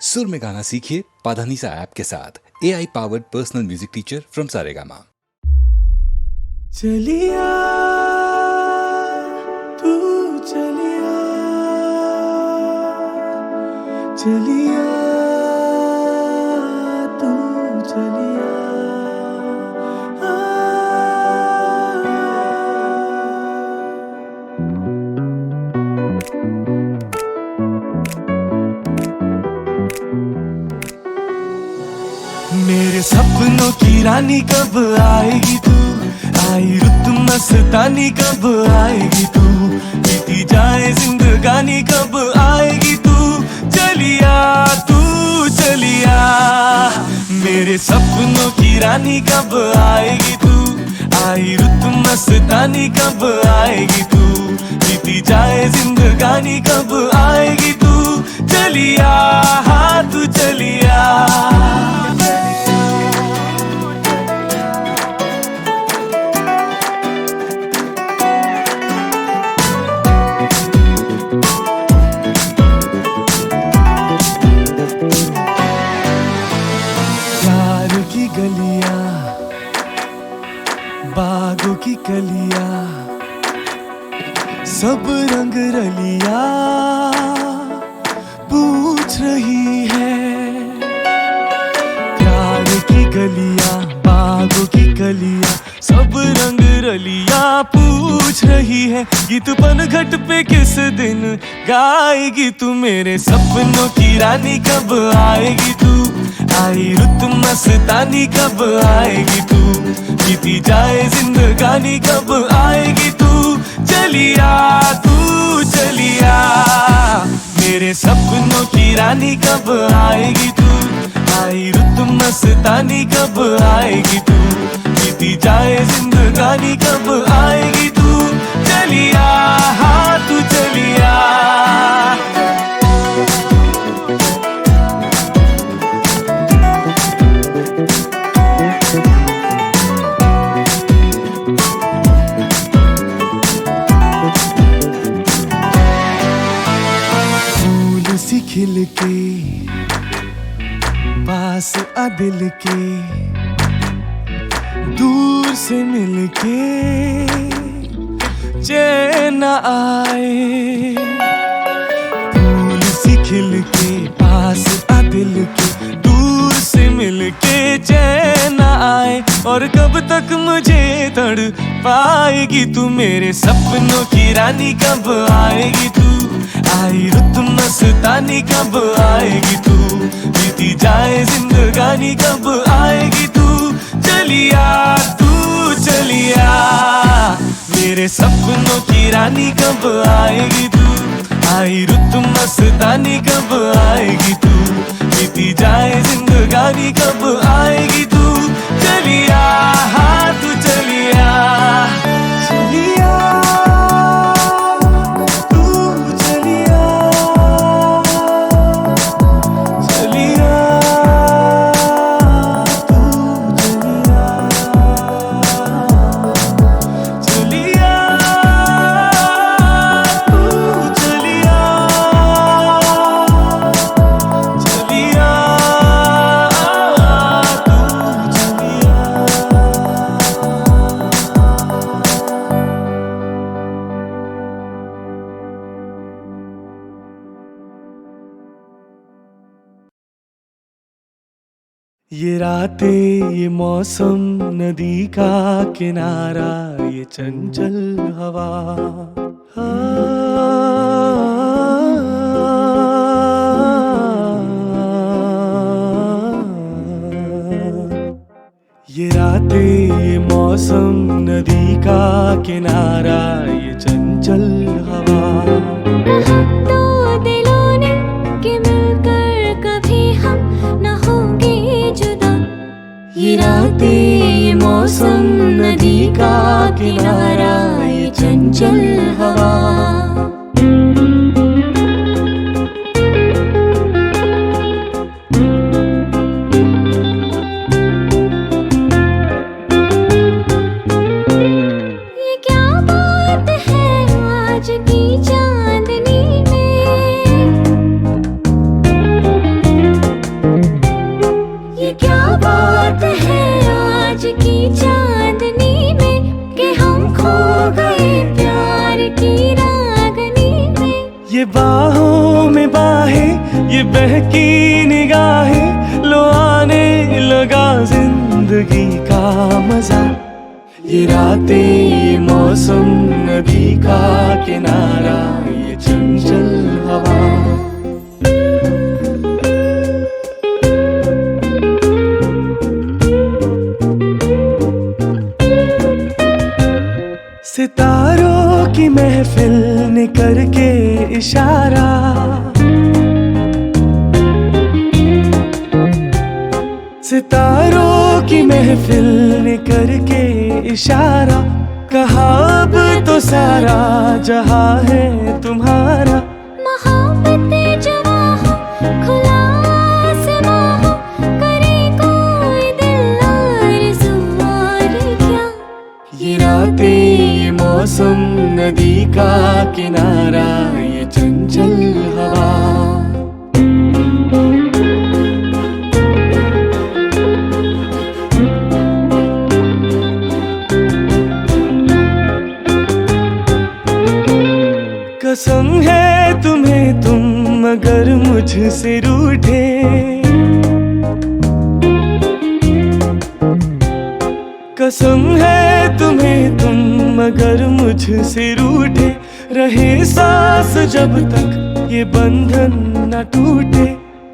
सुर में गाना सीखिए पाधानीसा ऐप के साथ। AI powered personal music teacher from Saregama. चलिया तू चलिया, चलिया तू चलिया। मेरे सपनों की रानी कब आएगी तू, आई रुत मस्तानी कब आएगी तू, बीती जाए जिंदगानी कब आएगी तू, चलिया तू चलिया। मेरे सपनों की रानी कब आएगी तू, आई रुत मस्तानी कब आएगी तू, बीती जाए जिंदगानी कब आएगी तू, चलिया हाँ तू चलिया। गलियां बागों की कलियां सब रंग रलिया पूछ रही है। प्यार की गलियां बागों की कलियां सब रंग रलिया पूछ रही है, गीत पनघट पे किस दिन गाएगी तू, मेरे सपनों की रानी कब आएगी तू, आई रुत मस्तानी कब आएगी तू, बीती जाए जिंदगानी कब आएगी तू, चलिया तू चलिया। मेरे सपनों की रानी कब आएगी तू, आई रुत मस्तानी कब आएगी तू, बीती जाए जिंदगानी कब आएगी तू, चलिया हाँ तू चलिया। खिल के पास आ दिल के, दूर से मिल के चैन आए, फूल सी खिल के पास आ दिल के, दूर से मिल के चैन आए, और कब तक मुझे तड़ पाएगी तू, मेरे सपनों की रानी कब आएगी तू, आई रुत मस्तानी कब आएगी तू, बीती जाए जिंदगानी कब आएगी तू, चलिया तू चलिया। मेरे सपनों की रानी कब आएगी तू, आई रुत मस्तानी कब आएगी तू, बीती जाए जिंदगानी कब आएगी तू, चलिया हाँ तू चलिया। चलिया ये रातें ये मौसम नदी का किनारा ये चंचल हवा, ये रातें ये मौसम नदी का किनारा ये चंचल हवा, ये रातें ये मौसम नदी का किनारा ये चंचल हवा। ये क्या बात है आज की चांदनी में, बाहों में बाहें, ये बहकी निगाहें, लो आने लगा जिंदगी का मजा। ये रातें, ये मौसम, नदी का किनारा, ये चंचल हवा। सितारों की महफिल ने करके इशारा, सितारों की महफिल ने करके इशारा, कहा अब तो सारा जहां है तुम्हारा। मोहब्बतें जवां हो, खुला आसमां हो, करे कोई दिल आरज़ू और क्या। ये रातें, ये मौसम, नदी का किनारा, ये चंचल हवा। कसम है तुम्हें तुम मगर मुझसे रूठे, कसम है तुम्हें तुम मगर मुझसे रूठे। रहे सांस जब तक ये बंधन न टूटे।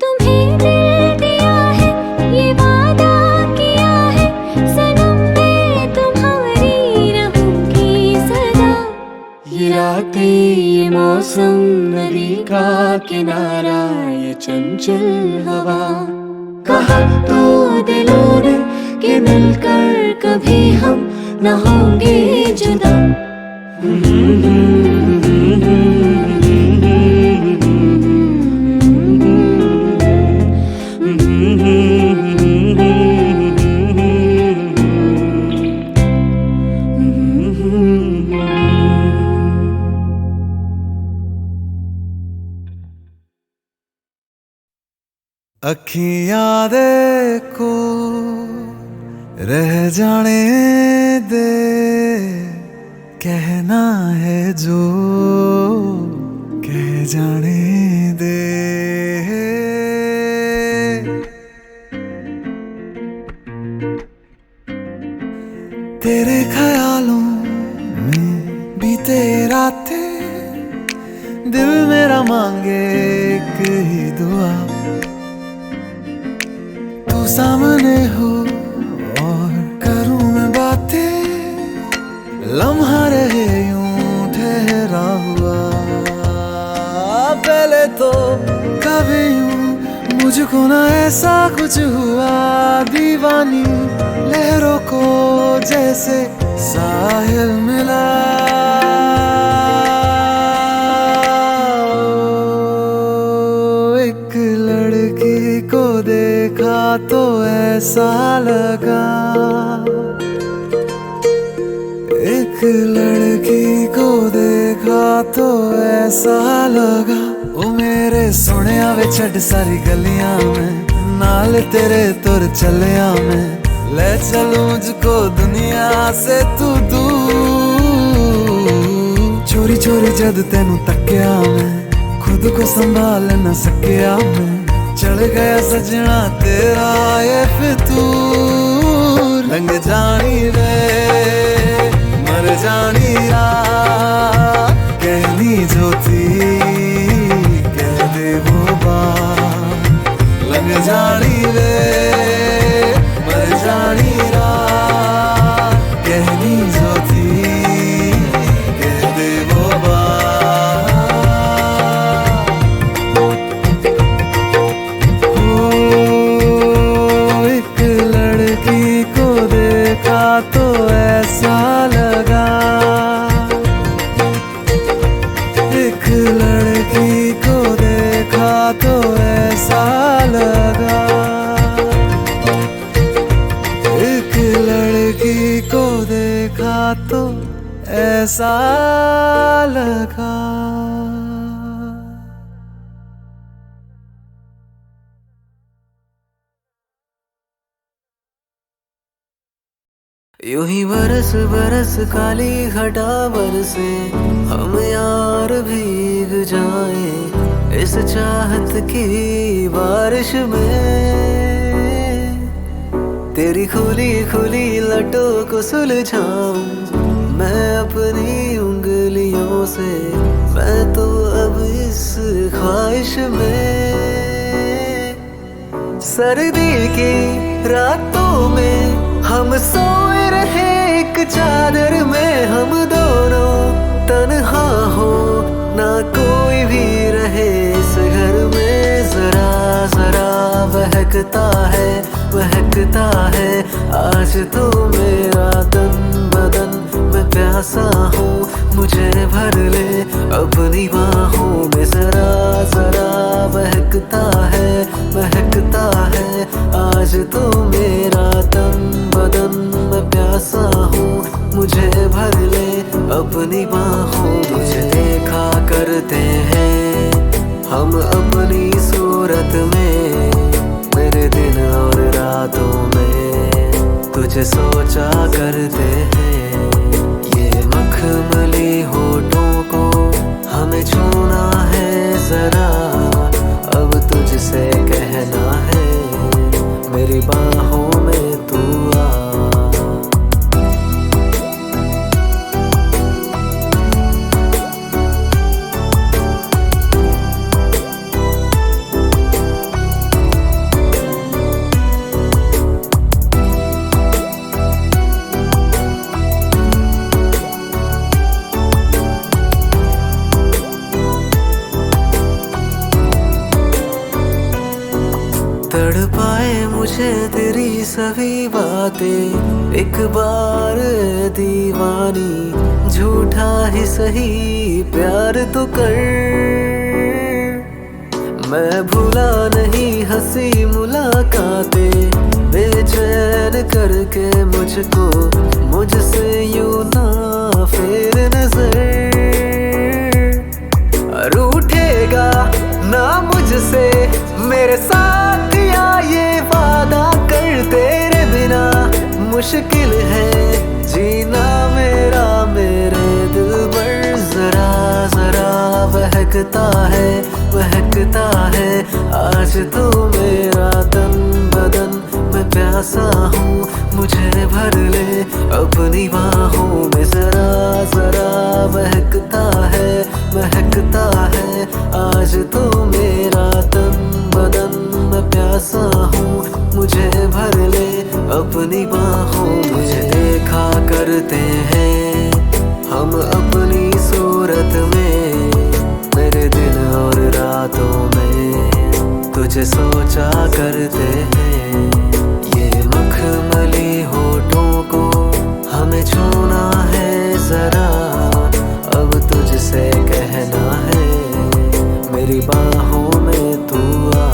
तुम्हें दिल दिया है, ये वादा किया है, सनम मैं तुम्हारी रहूंगी सदा। ये रातें, ये मौसम, नदी का किनारा, ये चंचल हवा। कहा तो दिलों ने कि मिलकर कभी हम न होंगे जुदा। अखियां देखो रह जाने दे, कहना है जो कह जाने दे। तेरे ख्यालों में बीते रातें, दिल मेरा मांगे एक ही दुआ। तू सामने हो और करूं मैं बातें, लम्हा रहे यूं ठहरा हुआ। पहले तो कभी यूं मुझको ना ऐसा कुछ हुआ। दीवानी लहरों को जैसे साहिल मिला। एक लड़की को देखा तो ऐसा लगा, एक लड़की को देखा तो ऐसा लगा। ओ मेरे सोनिया वे छड़ सारी गलियां में, नाल तेरे तुर चलिया मैं। ले चलूं मुझको दुनिया से तू दूर। चोरी चोरी जद तेनू तक्या मैं, खुद को संभाल न सकिया मैं। चढ़ गया सजना तेरा ये फितूर। रंग जानी रे मर जानी रात, कहनी जो थी कह दे वो बात। लग जानी रे मर जानी रात, कहनी जो थी कह दे वो बात। एक लड़की को देखा तो ऐसा लगा, एक लड़की को देखा तो ऐसा लगा। एक लड़की को देखा तो ऐसा लगा। यूं ही बरस बरस काली घटा बरसे, हम यार भीग जाए इस चाहत की बारिश में। तेरी खुली खुली लटों को सुलझाऊं मैं अपनी उंगलियों से, मैं तो अब इस ख्वाहिश में। सर्दी की रातों में हम सोए रहे एक चादर में, हम दोनों तन्हा हो ना कोई भी रहे इस घर में। जरा जरा बहकता है आज तो मेरा तन बदन, मैं प्यासा हूँ मुझे भर ले अपनी बाहों में। जरा जरा बहकता है आज तो मेरा तन बदन, मैं प्यासा हूँ मुझे भर ले अपनी बाहों में। मुझे देखा करते हैं हम अपनी सूरत में, मेरे दिन और रातों में तुझे सोचा करते हैं। ये मखमली होठों को हमें छूना है जरा, अब तुझसे कहना है मेरी बाहों में तू आ। तड़पाए मुझे तेरी सभी बातें, एक बार दीवानी झूठा ही सही प्यार तो कर। मैं भूला नहीं हंसी मुलाकातें, बेचैन करके मुझको मुझसे यूं ना फेर नजर। रूठेगा ना मुझसे मेरे साथ या ये वादा कर, तेरे बिना मुश्किल है जीना मेरा मेरे दिल पर। जरा जरा बहकता है आज तो मेरा तन बदन, मैं प्यासा हूँ मुझे भर ले अपनी बाहों में। जरा जरा बहकता है आज तो मेरा तन बदन, मैं प्यासा हूँ मुझे भर ले अपनी बाहों में। मुझे देखा करते हैं हम अपनी सूरत में, मेरे दिन और रातों में तुझे सोचा करते हैं। ये मखमली होठों को हमें छूना है जरा, अब तुझसे कहना है मेरी बाहों में तू आ।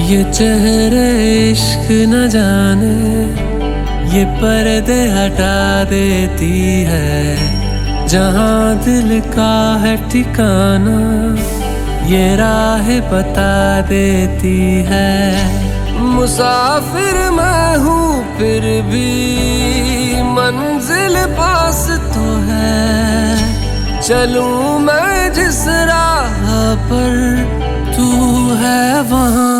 ये चेहरे इश्क न जाने, ये पर्दे हटा देती है। जहाँ दिल का है ठिकाना, ये राह बता देती है। मुसाफिर मैं हूँ फिर भी मंजिल पास तो है। चलूं मैं जिस राह पर तू है वहाँ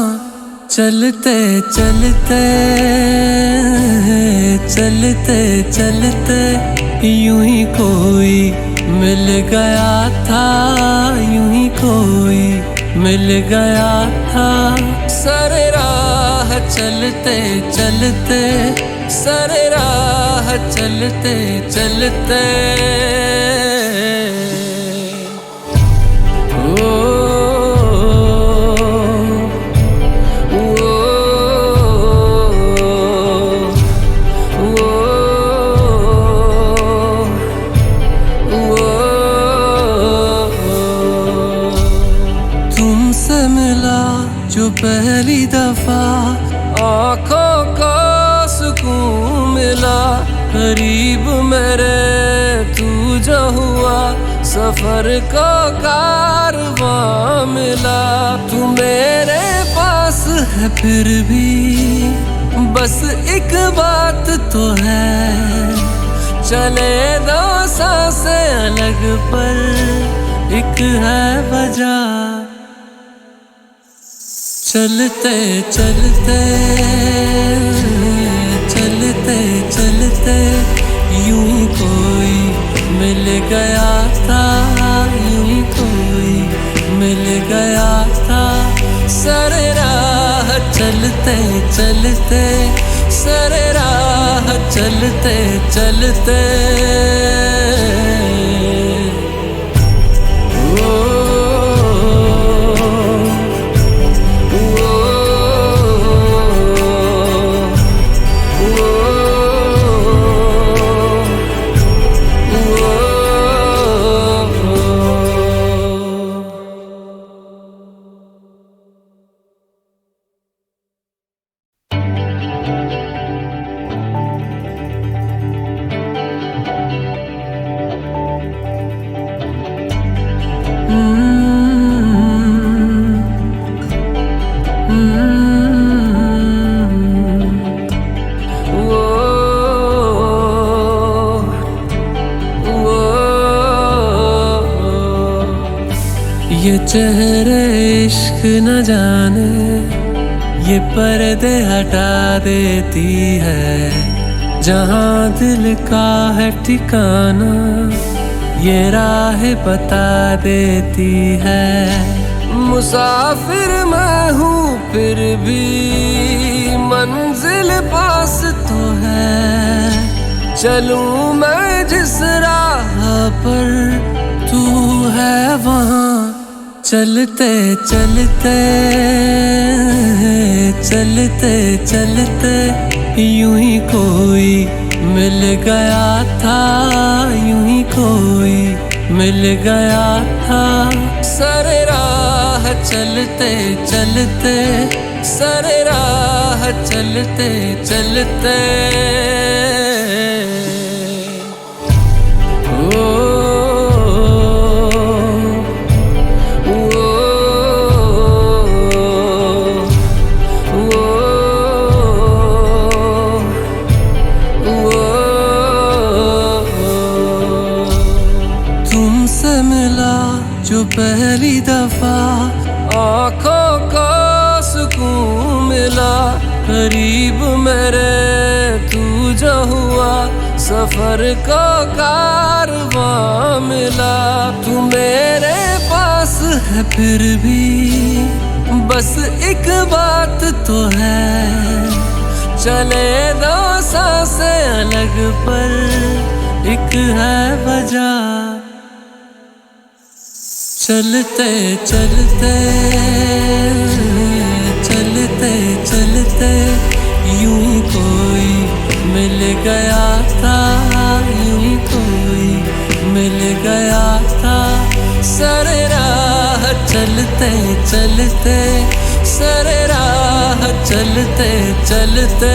चलते चलते चलते चलते यूं ही कोई मिल गया था, यूं ही कोई मिल गया था। सरे राह चलते चलते, सरे राह चलते चलते जो पहली दफा आँखों को सुकून मिला, करीब मेरे तू जो हुआ, सफर को कारवां मिला। तू मेरे पास है फिर भी बस एक बात तो है, चले दो सांसें अलग पर एक है वजह। चलते चलते चलते चलते यूं ही कोई मिल गया था, यूं ही कोई मिल गया था। सरे राह चलते चलते, सरे राह चलते चलते ये चेहरे इश्क न जाने, ये पर्दे हटा देती है। जहाँ दिल का है ठिकाना, ये राह बता देती है। मुसाफिर मैं हूँ फिर भी मंजिल पास तो है। चलूँ मैं जिस राह पर तू है वहाँ। चलते चलते चलते चलते यूं ही कोई मिल गया था, यूं ही कोई मिल गया था। सरे राह चलते चलते, सरे राह चलते चलते जो पहली दफा आँखों को सुकून मिला, करीब मेरे तू जो हुआ, सफर को कारवां मिला। तू मेरे पास है फिर भी बस एक बात तो है, चले दो सांसें अलग पर एक है वजह। चलते चलते चलते चलते यूं ही कोई मिल गया था, यूं ही कोई मिल गया था। सरे राह चलते चलते, सरे राह चलते चलते